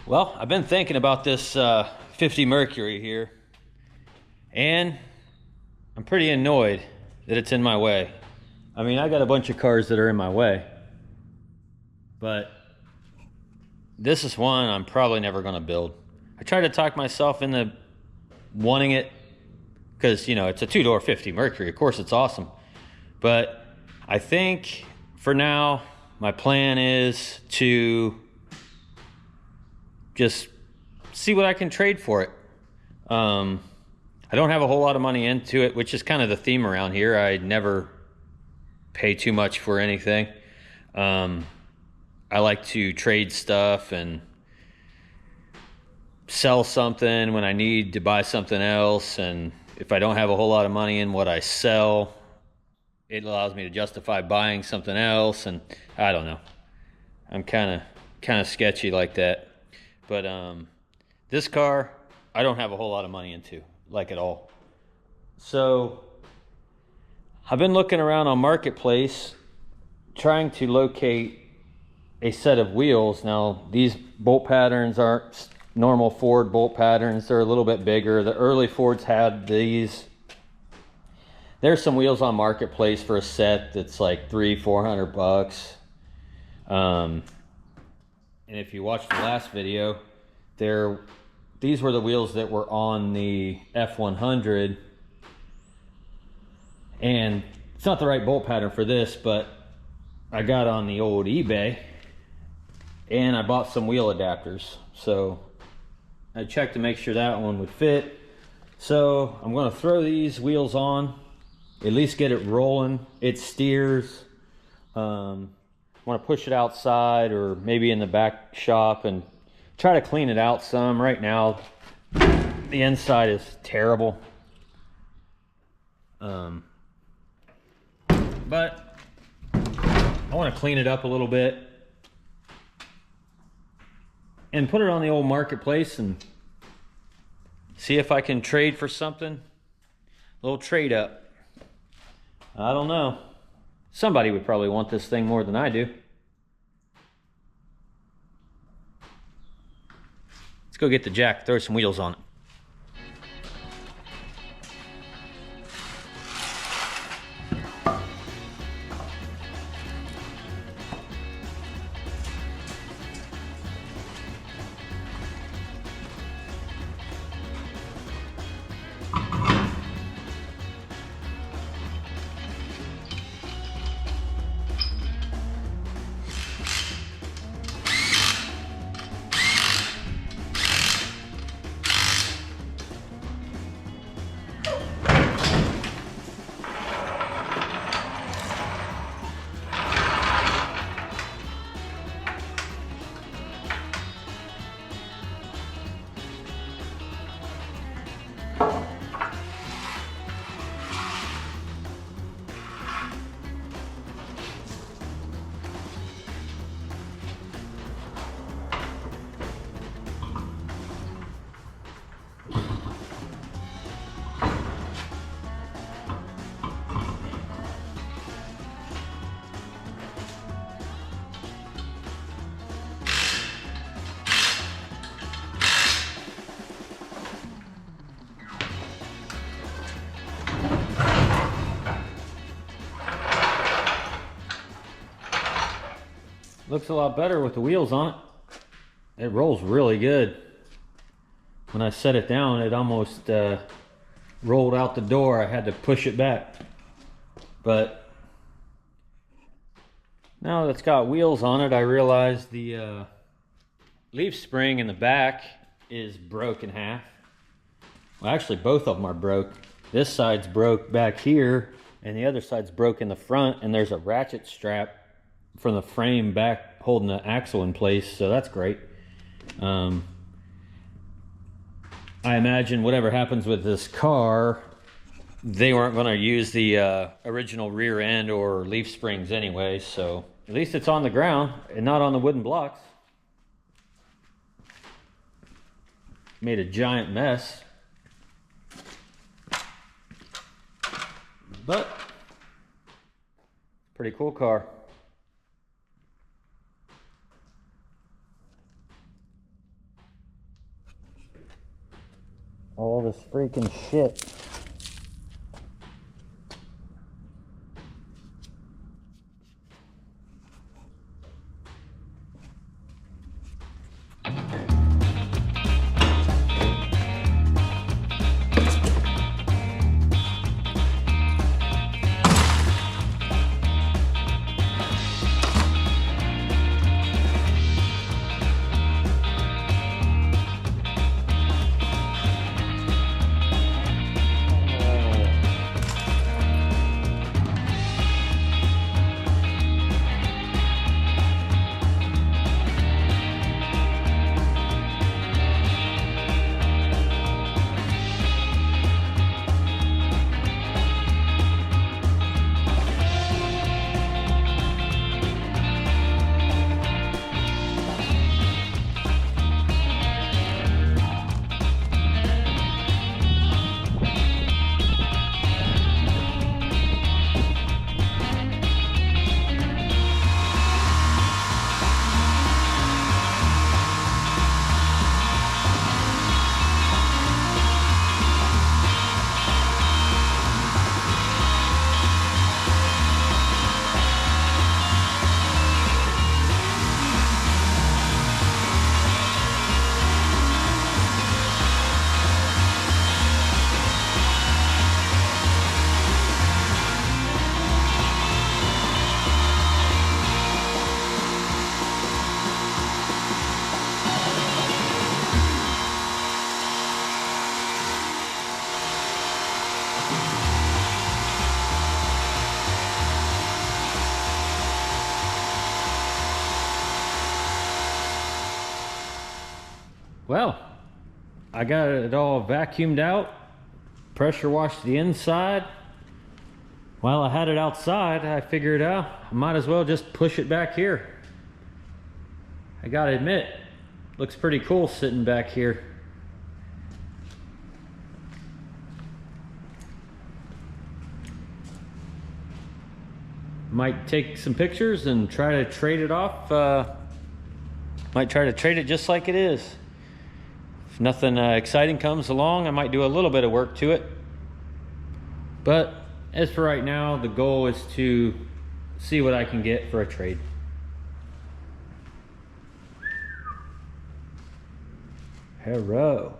Well, I've been thinking about this 50 Mercury here, and I'm pretty annoyed that it's in my way. I mean, I got a bunch of cars that are in my way, but this is one I'm probably never going to build. I tried to talk myself into wanting it because, you know, it's a two-door 50 Mercury. Of course, it's awesome. But I think for now, my plan is to just see what I can trade for it. I don't have a whole lot of money into it, which is kind of the theme around here. I never pay too much for anything. I like to trade stuff and sell something when I need to buy something else. And if I don't have a whole lot of money in what I sell, it allows me to justify buying something else. And I don't know. I'm kind of sketchy like that. But this car, I don't have a whole lot of money into, like at all. So I've been looking around on Marketplace, trying to locate a set of wheels. Now, these bolt patterns aren't normal Ford bolt patterns. They're a little bit bigger. The early Fords had these. There's some wheels on Marketplace for a set that's like $300-400. And if you watched the last video, these were the wheels that were on the F100. And it's not the right bolt pattern for this, but I got on the old eBay and I bought some wheel adapters. So I checked to make sure that one would fit. So I'm going to throw these wheels on, at least get it rolling. It steers. I want to push it outside or maybe in the back shop and try to clean it out some. Right now, the inside is terrible. But I want to clean it up a little bit and put it on the old Marketplace and see if I can trade for something. A little trade up. I don't know. Somebody would probably want this thing more than I do. Let's go get the jack, throw some wheels on it. Looks a lot better with the wheels on it. It rolls really good. When I set it down, it almost rolled out the door. I had to push it back. But now that it's got wheels on it, I realize the leaf spring in the back is broke in half. Well, actually, both of them are broke. This side's broke back here, and the other side's broke in the front, and there's a ratchet strap from the frame back holding the axle in place, so that's great. I imagine whatever happens with this car, they weren't going to use the original rear end or leaf springs anyway, so at least it's on the ground and not on the wooden blocks. Made a giant mess, but pretty cool car. freaking shit. Well, I got it all vacuumed out, pressure washed the inside. While I had it outside, I figured out I might as well just push it back here. I gotta admit, looks pretty cool sitting back here. Might take some pictures and try to trade it off. Might try to trade it just like it is. If nothing exciting comes along, I might do a little bit of work to it. But as for right now, the goal is to see what I can get for a trade. Hello.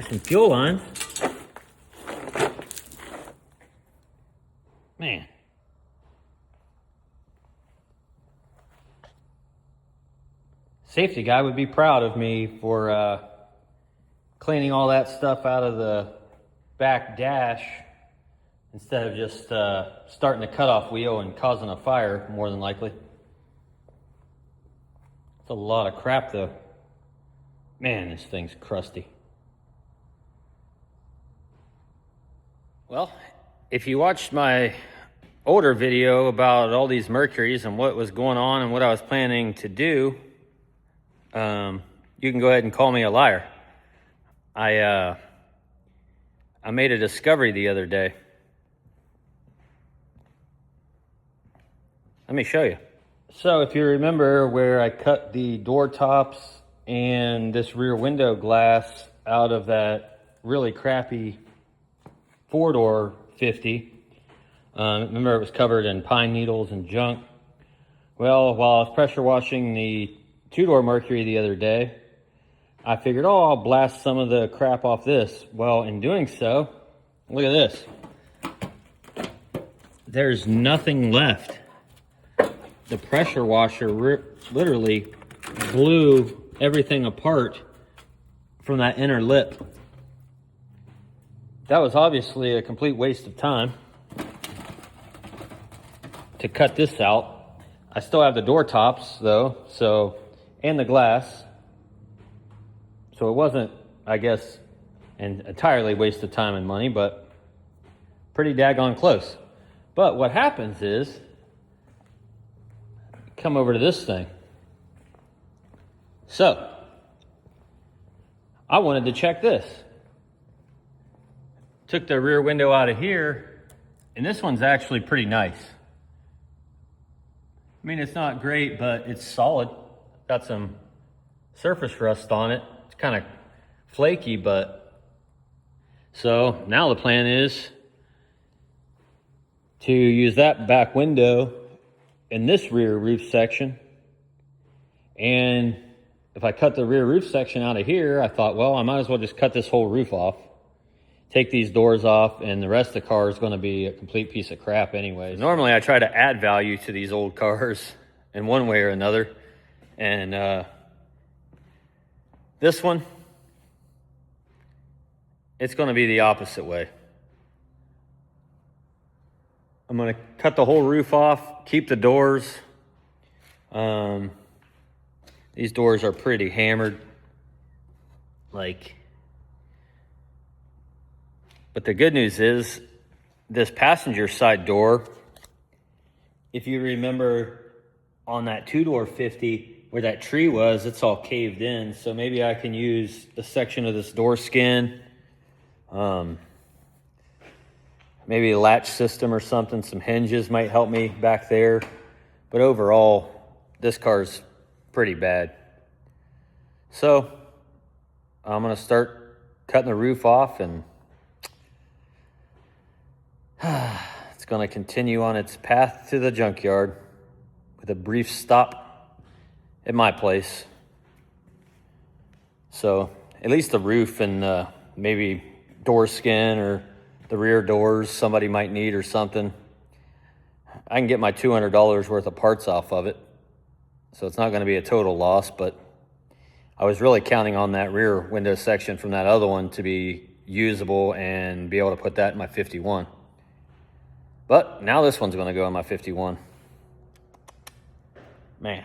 Some fuel lines. Man. Safety guy would be proud of me for cleaning all that stuff out of the back dash instead of just starting the cutoff wheel and causing a fire, more than likely. It's a lot of crap though. Man, this thing's crusty. Well, if you watched my older video about all these Mercuries and what was going on and what I was planning to do, you can go ahead and call me a liar. I made a discovery the other day. Let me show you. So if you remember where I cut the door tops and this rear window glass out of that really crappy 4-door 50. Remember it was covered in pine needles and junk. Well, while I was pressure washing the 2-door Mercury the other day, I figured, oh, I'll blast some of the crap off this. Well, in doing so, look at this. There's nothing left. The pressure washer literally blew everything apart from that inner lip. That was obviously a complete waste of time to cut this out. I still have the door tops though, and the glass. So it wasn't, I guess, an entirely waste of time and money, but pretty daggone close. But what happens is, come over to this thing. So, I wanted to check this. Took the rear window out of here, and this one's actually pretty nice. I mean, it's not great, but it's solid. Got some surface rust on it. It's kind of flaky, but... So, now the plan is to use that back window in this rear roof section. And if I cut the rear roof section out of here, I thought, well, I might as well just cut this whole roof off. Take these doors off, and the rest of the car is going to be a complete piece of crap anyway. Normally, I try to add value to these old cars in one way or another. And this one, it's going to be the opposite way. I'm going to cut the whole roof off, keep the doors. These doors are pretty hammered. But the good news is, this passenger side door, if you remember on that two-door 50 where that tree was, it's all caved in. So maybe I can use a section of this door skin. Maybe a latch system or something. Some hinges might help me back there. But overall, this car's pretty bad. So I'm going to start cutting the roof off, and it's going to continue on its path to the junkyard with a brief stop at my place. So at least the roof and maybe door skin or the rear doors somebody might need or something. I can get my $200 worth of parts off of it. So it's not going to be a total loss, but I was really counting on that rear window section from that other one to be usable and be able to put that in my 51. But now this one's going to go in my 51. Man.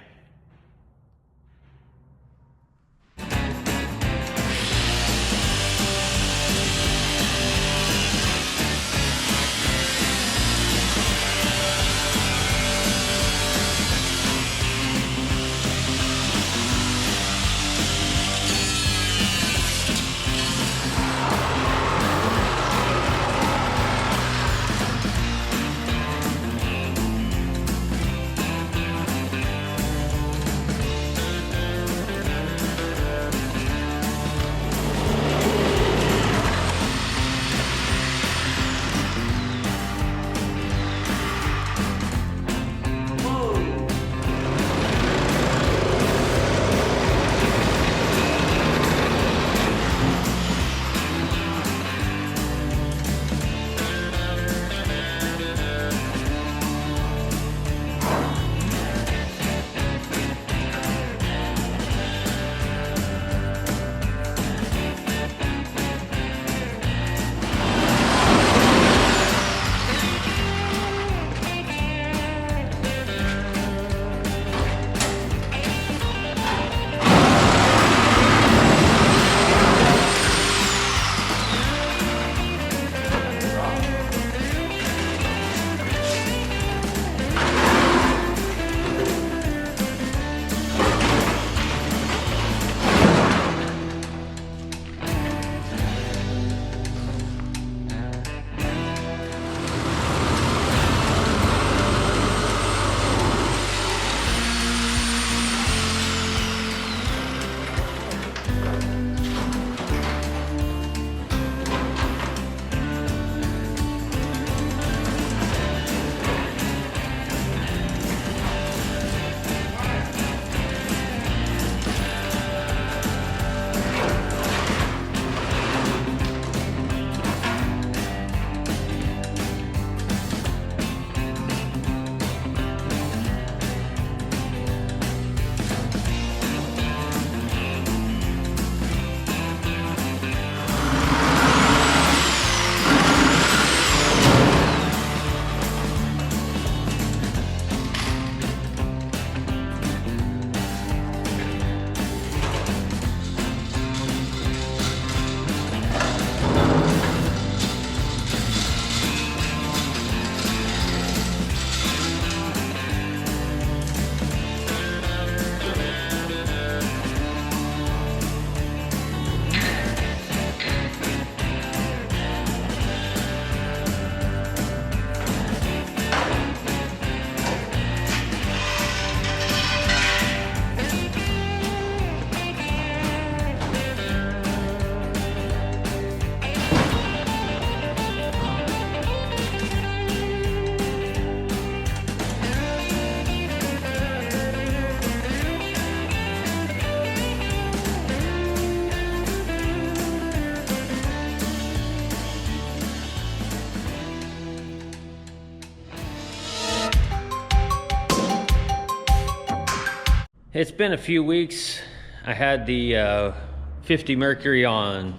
It's been a few weeks. I had the 50 Mercury on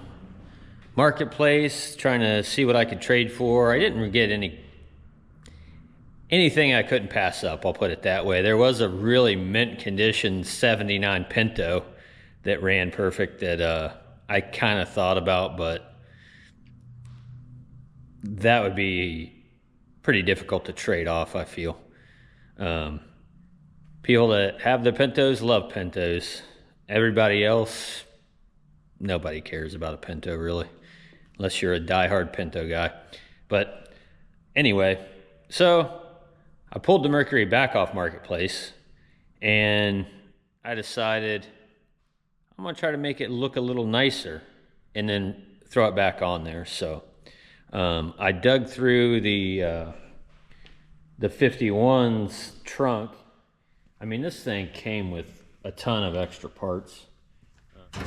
Marketplace, trying to see what I could trade for. I didn't get anything I couldn't pass up, I'll put it that way. There was a really mint condition 79 Pinto that ran perfect that I kind of thought about, but that would be pretty difficult to trade off, I feel. People that have the Pintos love Pintos. Everybody else, nobody cares about a Pinto really, unless you're a diehard Pinto guy. But anyway, so I pulled the Mercury back off Marketplace, and I decided I'm gonna try to make it look a little nicer and then throw it back on there. So I dug through the 51's trunk. I mean, this thing came with a ton of extra parts. A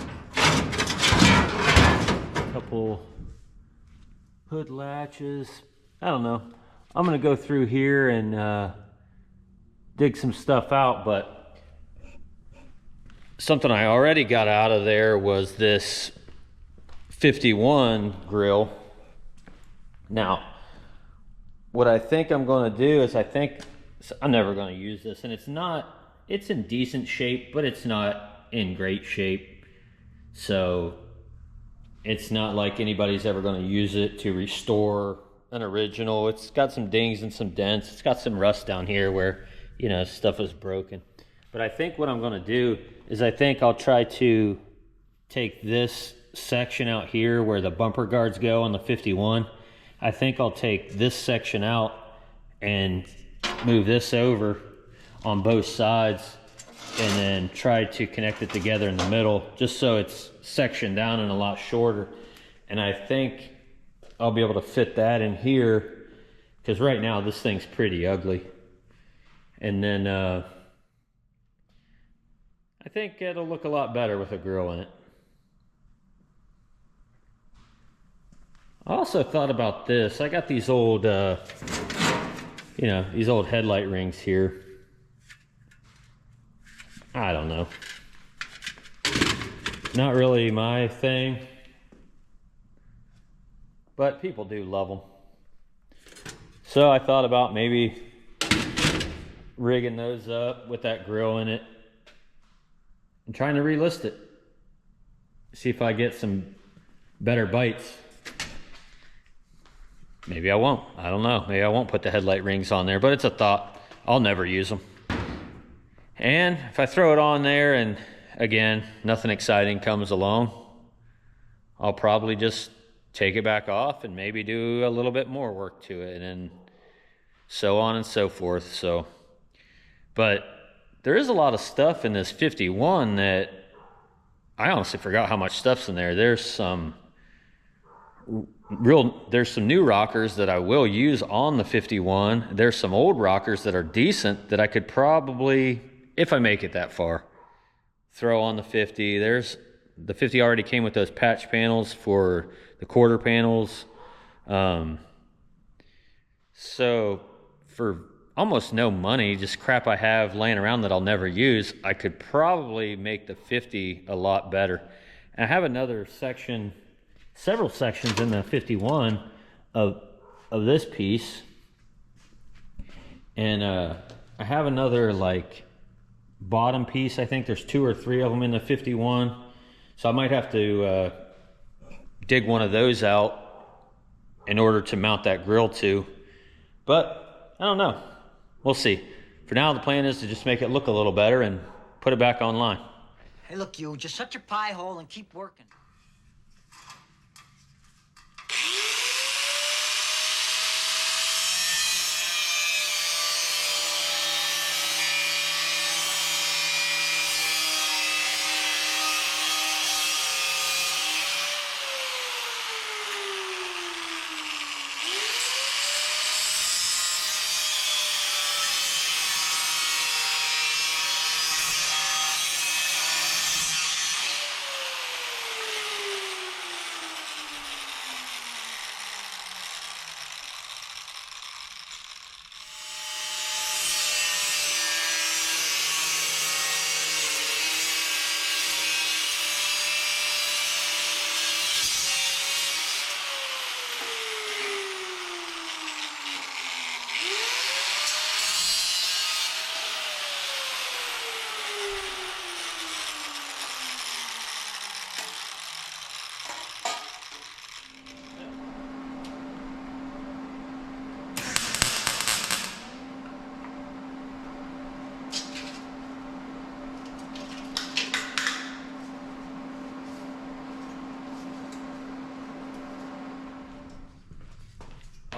couple hood latches. I don't know. I'm gonna go through here and dig some stuff out, but something I already got out of there was this 51 grill. Now, what I think I'm gonna do is I'm never gonna use this, and it's in decent shape, but it's not in great shape. So it's not like anybody's ever gonna use it to restore an original. It's got some dings and some dents. It's got some rust down here where, you know, stuff is broken. But I think what I'm gonna do is I think I'll try to take this section out here where the bumper guards go on the 51. I think I'll take this section out and move this over on both sides and then try to connect it together in the middle, just so it's sectioned down and a lot shorter. And I think I'll be able to fit that in here, because right now this thing's pretty ugly. And then I think it'll look a lot better with a grill in it. I also thought about this. I got these old, these old headlight rings here. I don't know. Not really my thing, but people do love them. So I thought about maybe rigging those up with that grill in it and trying to relist it. See if I get some better bites. Maybe I won't. I don't know. Maybe I won't put the headlight rings on there, but it's a thought. I'll never use them. And if I throw it on there and, again, nothing exciting comes along, I'll probably just take it back off and maybe do a little bit more work to it, and so on and so forth. So, but there is a lot of stuff in this 51 that I honestly forgot how much stuff's in there. There's some new rockers that I will use on the 51. There's some old rockers that are decent that I could probably, if I make it that far, throw on the 50. The 50 already came with those patch panels for the quarter panels. So for almost no money, just crap I have laying around that I'll never use, I could probably make the 50 a lot better. And I have another section, several sections in the 51 of this piece. And I have another like bottom piece. I think there's 2 or 3 of them in the 51. So I might have to dig one of those out in order to mount that grill to. But I don't know. We'll see. For now, the plan is to just make it look a little better and put it back online. Hey, look, you just shut your pie hole and keep working.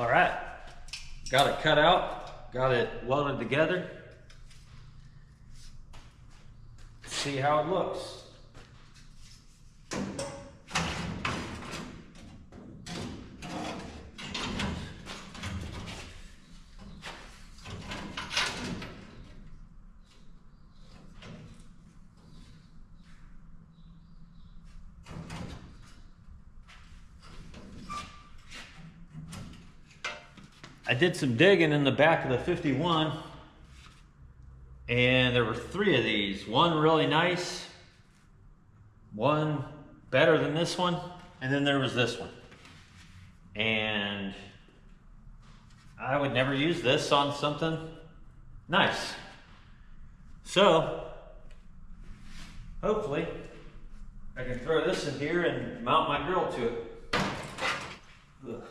All right, got it cut out, got it welded together. See how it looks. I did some digging in the back of the 51, and there were 3 of these. One really nice, one better than this one, and then there was this one. And I would never use this on something nice. So, hopefully, I can throw this in here and mount my grill to it. Ugh.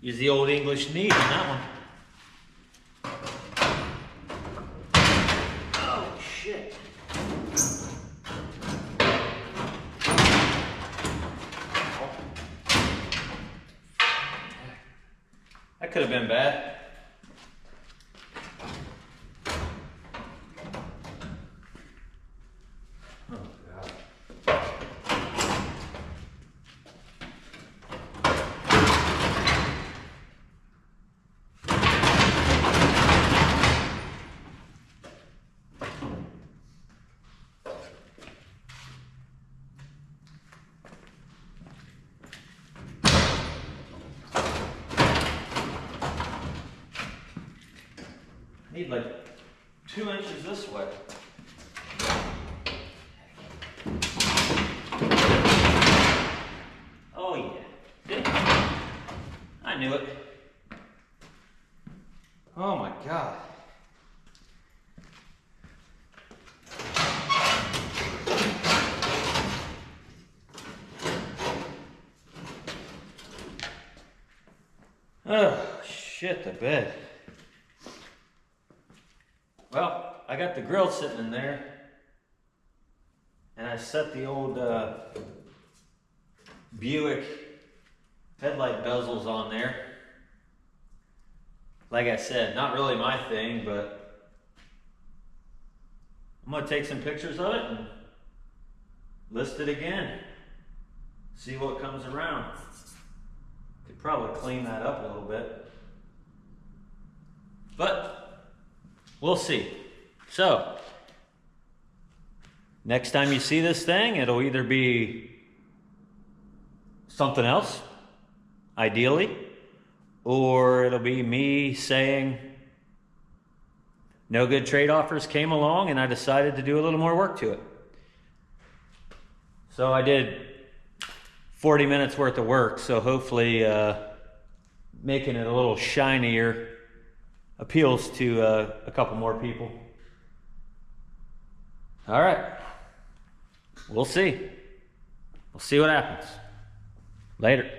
Use the old English knee on that one. Oh, shit. That could have been bad. Oh, God. Need like 2 inches this way. Oh yeah. I knew it. Oh my God. Oh shit, the bed. Well, I got the grill sitting in there, and I set the old Buick headlight bezels on there. Like I said, not really my thing, but I'm gonna take some pictures of it and list it again. See what comes around. Could probably clean that up a little bit, but we'll see. So, next time you see this thing, it'll either be something else, ideally, or it'll be me saying no good trade offers came along and I decided to do a little more work to it. So I did 40 minutes worth of work, so hopefully making it a little shinier appeals to a couple more people. All right, we'll see. We'll see what happens. Later.